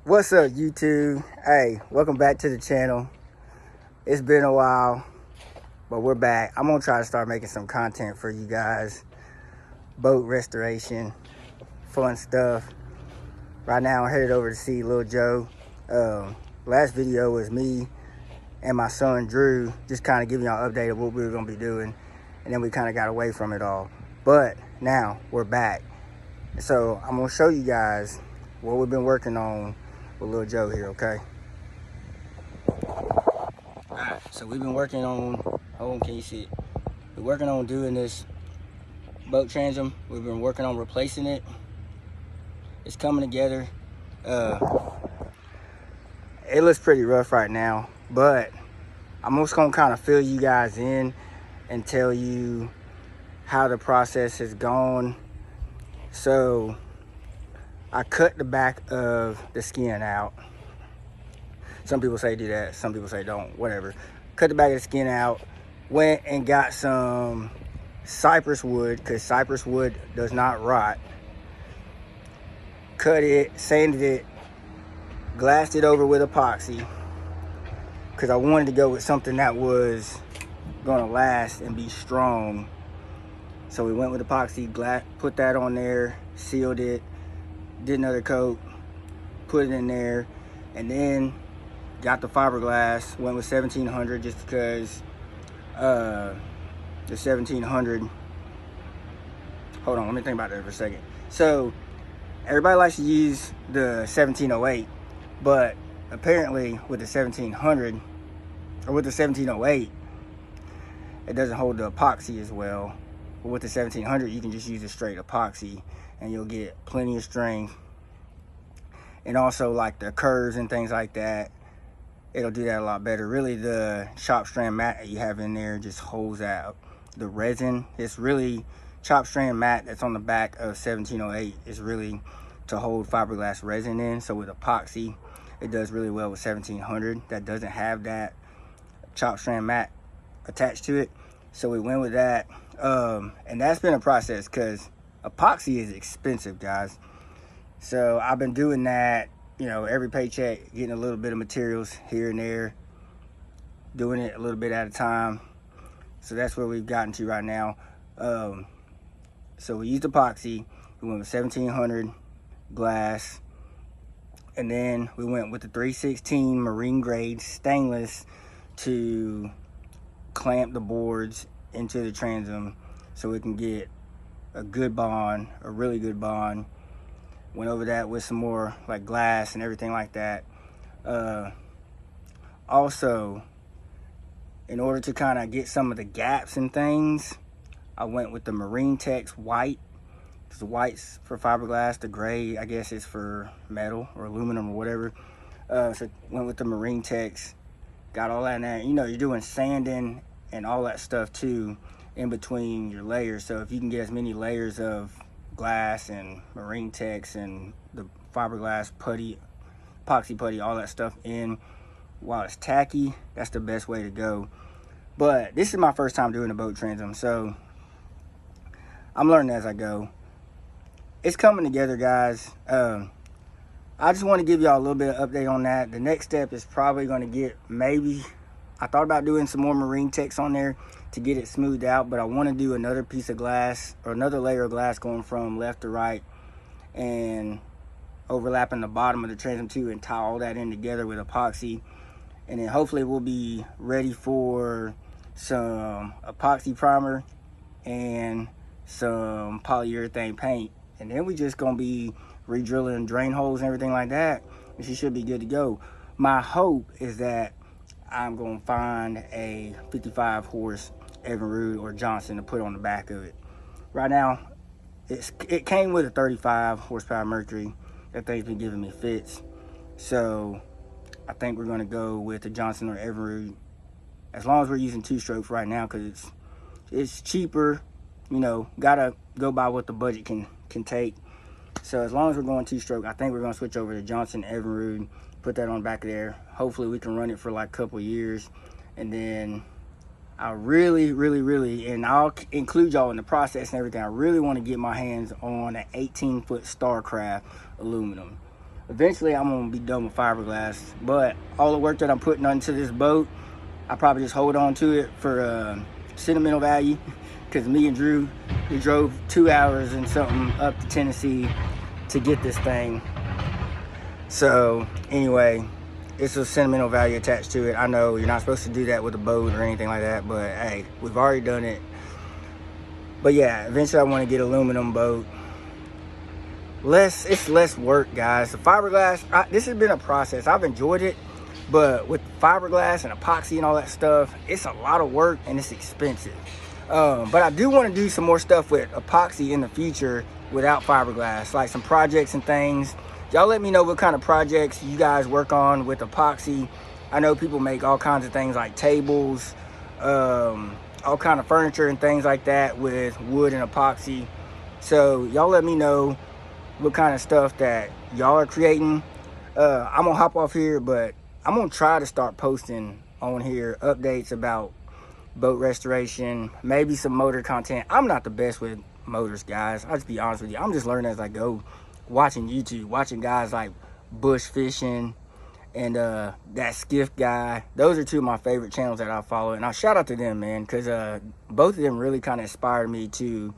What's up, YouTube? Hey, welcome back to the channel. It's been a while, but we're back. I'm gonna try to start making some content for you guys. Boat restoration, fun stuff. Right now, I'm headed over to see Lil Joe. Last video was me and my son Drew, just kind of giving y'all an update of what we were gonna be doing, and then we kind of got away from it all. But now we're back, so I'm gonna show you guys what we've been working on with Lil Joe here, okay? Alright, so we've been working on, hold on, can you see it? We're working on doing this boat transom. We've been working on replacing it. It's coming together. It looks pretty rough right now, but I'm just gonna kind of fill you guys in and tell you how the process has gone. So I cut the back of the skin out. Some people say do that, some people say don't, whatever. Cut the back of the skin out, went and got some cypress wood, because cypress wood does not rot. Cut it, sanded it, glassed it over with epoxy, because I wanted to go with something that was gonna last and be strong. So we went with epoxy, put that on there, sealed it, did another coat, put it in there, and then got the fiberglass. Went with 1700 just because the 1700, hold on, let me think about that for a second. So everybody likes to use the 1708, but apparently with the 1700 or with the 1708, it doesn't hold the epoxy as well. But with the 1700, you can just use a straight epoxy and you'll get plenty of strength. And also like the curves and things like that, it'll do that a lot better. Really, the chop strand mat that you have in there just holds out the resin. It's really chop strand mat that's on the back of 1708 is really to hold fiberglass resin in. So with epoxy, it does really well with 1700 that doesn't have that chop strand mat attached to it. So we went with that, and that's been a process because epoxy is expensive, guys. So I've been doing that, you know, every paycheck, getting a little bit of materials here and there, doing it a little bit at a time. So that's where we've gotten to right now. So we used epoxy, we went with 1700 glass, and then we went with the 316 marine grade stainless to clamp the boards into the transom so we can get a good bond, a really good bond. Went over that with some more like glass and everything like that. Also, in order to kind of get some of the gaps and things, I went with the Marine Tex white. The white's for fiberglass, the gray I guess is for metal or aluminum or whatever. So went with the Marine Tex, got all that in there. You know, you're doing sanding and all that stuff too in between your layers. So if you can get as many layers of glass and Marine Tex and the fiberglass putty, epoxy putty, all that stuff in while it's tacky, that's the best way to go. But this is my first time doing a boat transom, so I'm learning as I go. It's coming together, guys. I just want to give y'all a little bit of update on that. The next step is probably going to get, maybe, I thought about doing some more Marine Tex on there to get it smoothed out, but I want to do another piece of glass or another layer of glass going from left to right and overlapping the bottom of the transom too, and tie all that in together with epoxy. And then hopefully we'll be ready for some epoxy primer and some polyurethane paint, and then we just gonna be re-drilling drain holes and everything like that, and she should be good to go. My hope is that I'm gonna find a 55 horse Evinrude or Johnson to put on the back of it. Right now it came with a 35 horsepower Mercury. That thing's been giving me fits, so I think we're gonna go with the Johnson or Evinrude, as long as we're using two strokes right now, because it's cheaper. You know, gotta go by what the budget can take. So as long as we're going two stroke, I think we're gonna switch over to Johnson Evinrude, put that on the back of there. Hopefully we can run it for like a couple years, and then I really, and I'll include y'all in the process and everything, I really want to get my hands on an 18-foot Starcraft aluminum. eventually I'm gonna be done with fiberglass. But all the work that I'm putting onto this boat, I probably just hold on to it for sentimental value. Because me and Drew, we drove 2 hours and something up to Tennessee to get this thing. So anyway, it's a sentimental value attached to it. I know you're not supposed to do that with a boat or anything like that, but hey, we've already done it. But yeah, eventually I want to get an aluminum boat. It's less work, guys. The fiberglass, this has been a process. I've enjoyed it, but with fiberglass and epoxy and all that stuff, it's a lot of work and it's expensive. But I do want to do some more stuff with epoxy in the future without fiberglass, like some projects and things. Y'all let me know what kind of projects you guys work on with epoxy. I know people make all kinds of things like tables, all kind of furniture and things like that with wood and epoxy. So y'all let me know what kind of stuff that y'all are creating. I'm gonna hop off here, but I'm gonna try to start posting on here updates about boat restoration, maybe some motor content. I'm not the best with motors, guys. I'll just be honest with you. I'm just learning as I go, watching YouTube, watching guys like Bush Fishing and that Skiff guy. Those are two of my favorite channels that I follow, and I shout out to them, man, because both of them really kind of inspired me to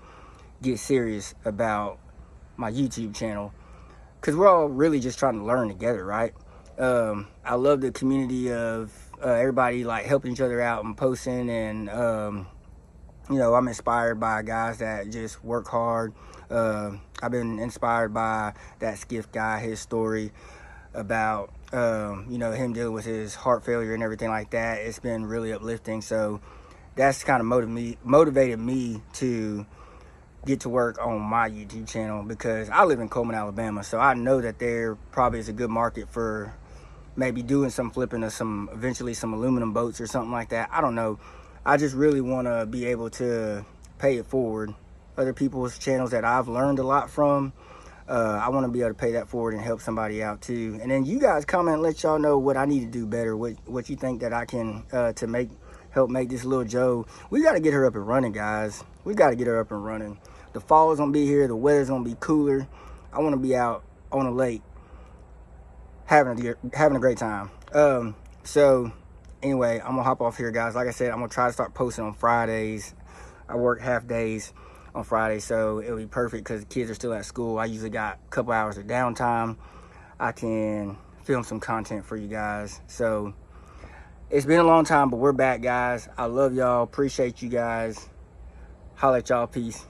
get serious about my YouTube channel, because we're all really just trying to learn together, right? I love the community of everybody like helping each other out and posting, and you know, I'm inspired by guys that just work hard. I've been inspired by that Skiff guy, his story about you know, him dealing with his heart failure and everything like that. It's been really uplifting. So that's kind of motivated me to get to work on my YouTube channel, because I live in Coleman, Alabama, so I know that there probably is a good market for maybe doing some flipping of eventually some aluminum boats or something like that. I don't know. I just really want to be able to pay it forward. Other people's channels that I've learned a lot from, I want to be able to pay that forward and help somebody out too. And then you guys comment and let y'all know what I need to do better, what you think that I can to help make this little Joe. We got to get her up and running, guys. We got to get her up and running. The fall is gonna be here. The weather's gonna be cooler. I want to be out on the lake having a great time. So anyway, I'm gonna hop off here, guys. Like I said, I'm gonna try to start posting on Fridays. I work half days on Friday, so it'll be perfect because the kids are still at school. I usually got a couple hours of downtime. I can film some content for you guys. So it's been a long time, but we're back, guys. I love y'all. Appreciate you guys. Holla at y'all. Peace.